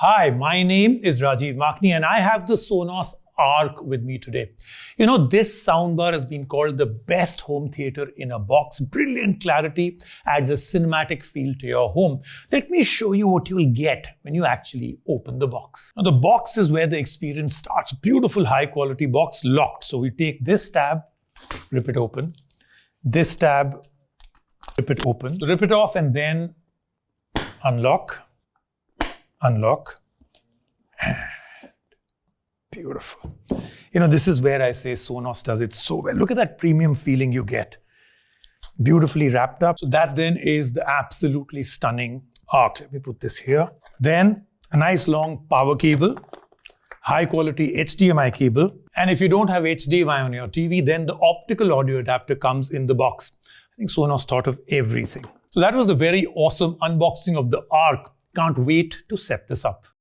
Hi, my name is Rajiv Makni and I have the Sonos Arc with me today. You know, this soundbar has been called the best home theater in a box. Brilliant clarity, adds a cinematic feel to your home. Let me show you what you'll get when you actually open the box. Now, the box is where the experience starts. Beautiful high quality box, locked. So we take this tab, rip it open. This tab, rip it open. Rip it off and then unlock. Unlock. And beautiful. You know, this is where I say Sonos does it so well. Look at that premium feeling you get. Beautifully wrapped up. So that then is the absolutely stunning Arc. Let me put this here. Then a nice long power cable, high quality HDMI cable. And if you don't have HDMI on your TV, then the optical audio adapter comes in the box. I think Sonos thought of everything. So that was the very awesome unboxing of the Arc. Can't wait to set this up.